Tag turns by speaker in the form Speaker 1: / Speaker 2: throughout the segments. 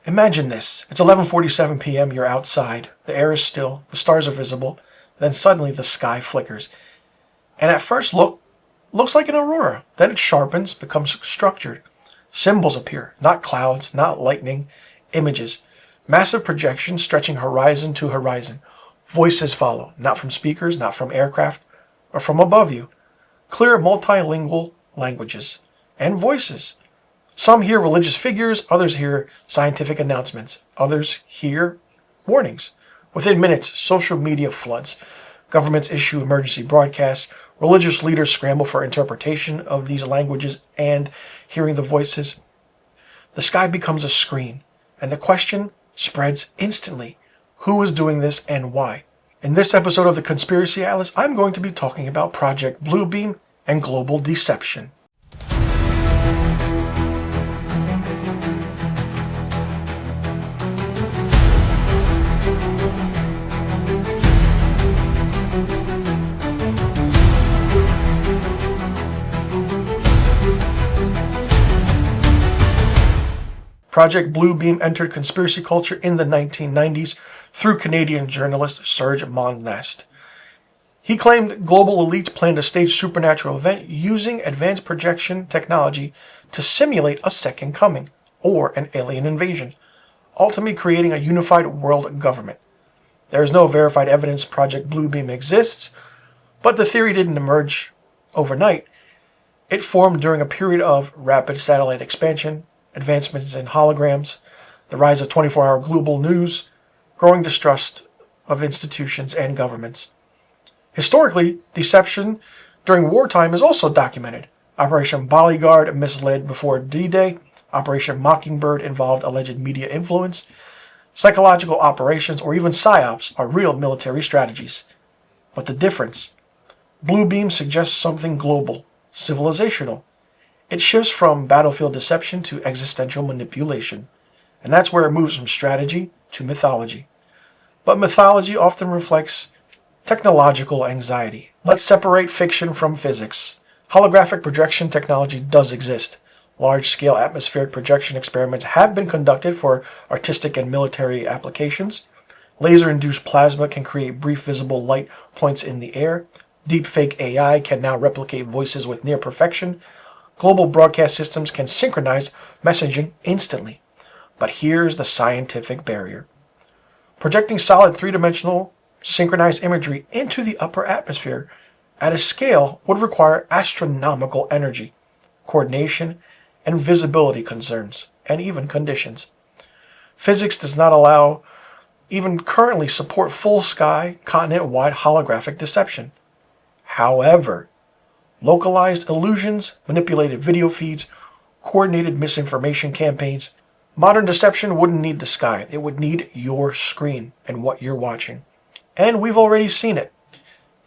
Speaker 1: Imagine this. It's 11:47 p.m. You're outside. The air is still. The stars are visible. Then suddenly the sky flickers. And at first looks like an aurora. Then it sharpens, becomes structured. Symbols appear. Not clouds, not lightning. Images. Massive projections stretching horizon to horizon. Voices follow. Not from speakers, not from aircraft, or from above you. Clear multilingual languages. And voices. Some hear religious figures, others hear scientific announcements, others hear warnings. Within minutes, social media floods. Governments issue emergency broadcasts. Religious leaders scramble for interpretation of these languages and hearing the voices. The sky becomes a screen, and the question spreads instantly. Who is doing this and why? In this episode of the Conspiracy Atlas, I'm going to be talking about Project Bluebeam and global deception. Project Bluebeam entered conspiracy culture in the 1990s through Canadian journalist Serge Monast. He claimed global elites planned a staged supernatural event using advanced projection technology to simulate a second coming, or an alien invasion, ultimately creating a unified world government. There is no verified evidence Project Bluebeam exists, but the theory didn't emerge overnight. It formed during a period of rapid satellite expansion, advancements in holograms, the rise of 24-hour global news, growing distrust of institutions and governments. Historically, deception during wartime is also documented. Operation Bodyguard misled before D-Day. Operation Mockingbird involved alleged media influence. Psychological operations, or even PSYOPs, are real military strategies. But the difference? Bluebeam suggests something global, civilizational. It shifts from battlefield deception to existential manipulation. And that's where it moves from strategy to mythology. But mythology often reflects technological anxiety. Let's separate fiction from physics. Holographic projection technology does exist. Large-scale atmospheric projection experiments have been conducted for artistic and military applications. Laser-induced plasma can create brief visible light points in the air. Deepfake AI can now replicate voices with near perfection. Global broadcast systems can synchronize messaging instantly. But here's the scientific barrier. Projecting solid three-dimensional synchronized imagery into the upper atmosphere at a scale would require astronomical energy, coordination, and visibility concerns, and even conditions. Physics does not allow, even currently support full sky, continent-wide holographic deception. However, localized illusions, manipulated video feeds, coordinated misinformation campaigns. Modern deception wouldn't need the sky. It would need your screen and what you're watching. And we've already seen it.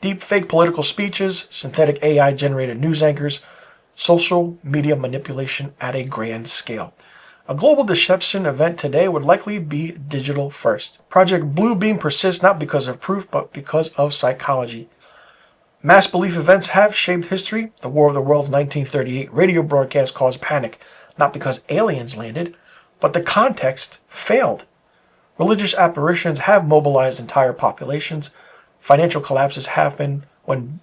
Speaker 1: Deepfake political speeches, synthetic AI-generated news anchors, social media manipulation at a grand scale. A global deception event today would likely be digital first. Project Bluebeam persists not because of proof, but because of psychology. Mass belief events have shaped history. The War of the Worlds 1938 radio broadcast caused panic, not because aliens landed, but the context failed. Religious apparitions have mobilized entire populations. Financial collapses happen when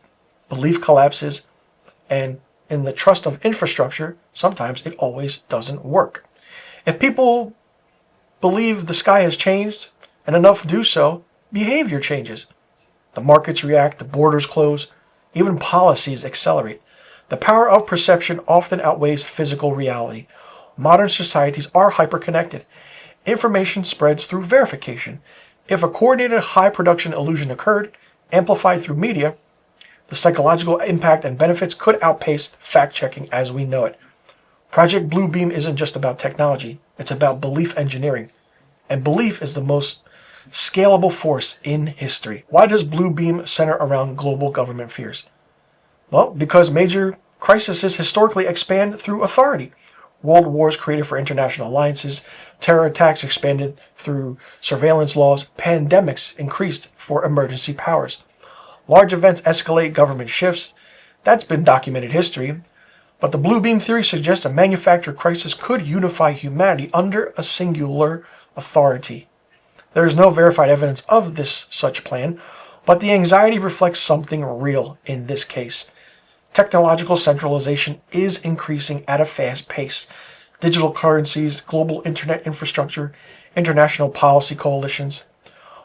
Speaker 1: belief collapses, and in the trust of infrastructure, sometimes it always doesn't work. If people believe the sky has changed, and enough do so, behavior changes. The markets react, the borders close, even policies accelerate. The power of perception often outweighs physical reality. Modern societies are hyperconnected. Information spreads through verification. If a coordinated high-production illusion occurred, amplified through media, the psychological impact and benefits could outpace fact-checking as we know it. Project Bluebeam isn't just about technology. It's about belief engineering. And belief is the most scalable force in history. Why does Bluebeam center around global government fears? Well, because major crises historically expand through authority. World wars created for international alliances, terror attacks expanded through surveillance laws, pandemics increased for emergency powers. Large events escalate government shifts. That's been documented history. But the Blue Beam theory suggests a manufactured crisis could unify humanity under a singular authority. There is no verified evidence of this such plan, but the anxiety reflects something real in this case. Technological centralization is increasing at a fast pace. Digital currencies, global internet infrastructure, international policy coalitions.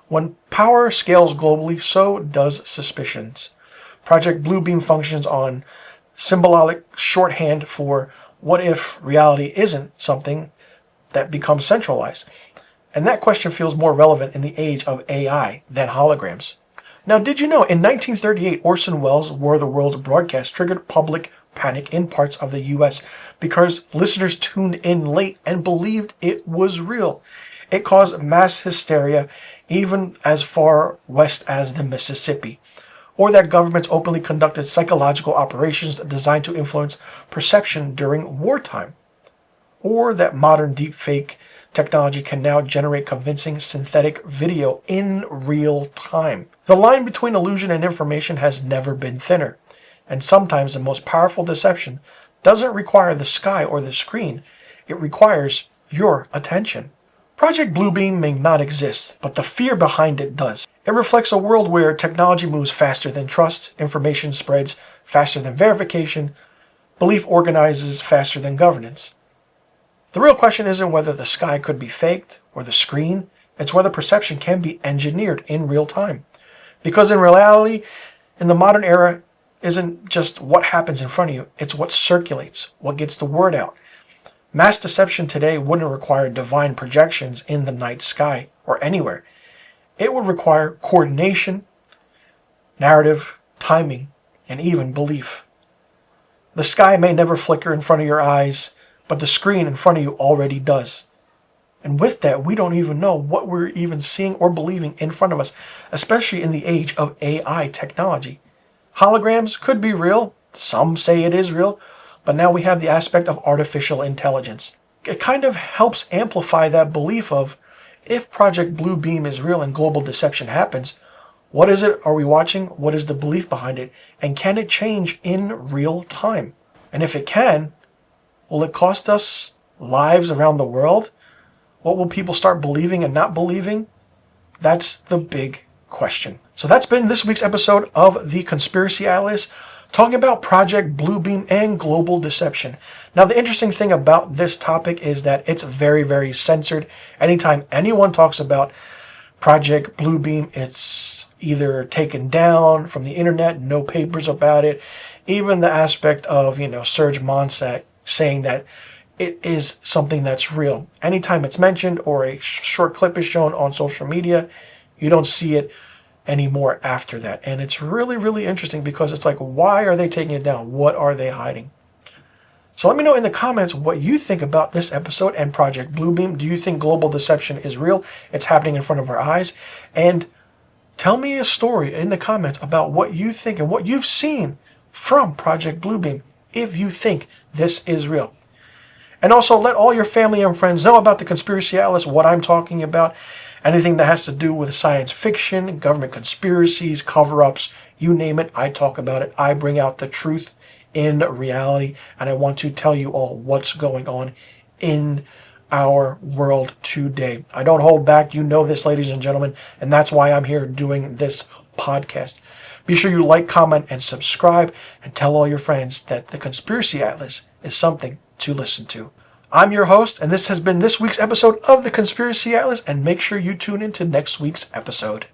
Speaker 1: When power scales globally, so does suspicions. Project Bluebeam functions on symbolic shorthand for what if reality isn't something that becomes centralized? And that question feels more relevant in the age of AI than holograms. Now, did you know in 1938 Orson Welles' War of the Worlds broadcast triggered public panic in parts of the U.S. because listeners tuned in late and believed it was real. It caused mass hysteria even as far west as the Mississippi. Or that governments openly conducted psychological operations designed to influence perception during wartime. Or that modern deepfake technology can now generate convincing synthetic video in real time. The line between illusion and information has never been thinner. And sometimes the most powerful deception doesn't require the sky or the screen. It requires your attention. Project Bluebeam may not exist, but the fear behind it does. It reflects a world where technology moves faster than trust, information spreads faster than verification, belief organizes faster than governance. The real question isn't whether the sky could be faked or the screen, it's whether perception can be engineered in real time. Because in reality, in the modern era, isn't just what happens in front of you, it's what circulates, what gets the word out. Mass deception today wouldn't require divine projections in the night sky or anywhere. It would require coordination, narrative, timing, and even belief. The sky may never flicker in front of your eyes, but the screen in front of you already does. And with that, we don't even know what we're even seeing or believing in front of us, especially in the age of AI technology. Holograms could be real. Some say it is real. But now we have the aspect of artificial intelligence. It kind of helps amplify that belief of, if Project Bluebeam is real and global deception happens, what is it are we watching? What is the belief behind it? And can it change in real time? And if it can, will it cost us lives around the world? What will people start believing and not believing? That's the big question. So that's been this week's episode of The Conspiracy Atlas, talking about Project Bluebeam and global deception. Now, the interesting thing about this topic is that it's very, very censored. Anytime anyone talks about Project Bluebeam, it's either taken down from the internet, no papers about it. Even the aspect of, Serge Monsac saying that it is something that's real. Anytime it's mentioned or a short clip is shown on social media, you don't see it anymore after that. And it's really, really interesting because it's like, why are they taking it down? What are they hiding? So let me know in the comments what you think about this episode and Project Bluebeam. Do you think global deception is real? It's happening in front of our eyes. And tell me a story in the comments about what you think and what you've seen from Project Bluebeam if you think this is real. And also let all your family and friends know about the Conspiracy Atlas, what I'm talking about. Anything that has to do with science fiction, government conspiracies, cover-ups, you name it, I talk about it. I bring out the truth in reality, and I want to tell you all what's going on in our world today. I don't hold back. You know this, ladies and gentlemen, and that's why I'm here doing this podcast. Be sure you like, comment, and subscribe, and tell all your friends that the Conspiracy Atlas is something to listen to. I'm your host, and this has been this week's episode of The Conspiracy Atlas, and make sure you tune in to next week's episode.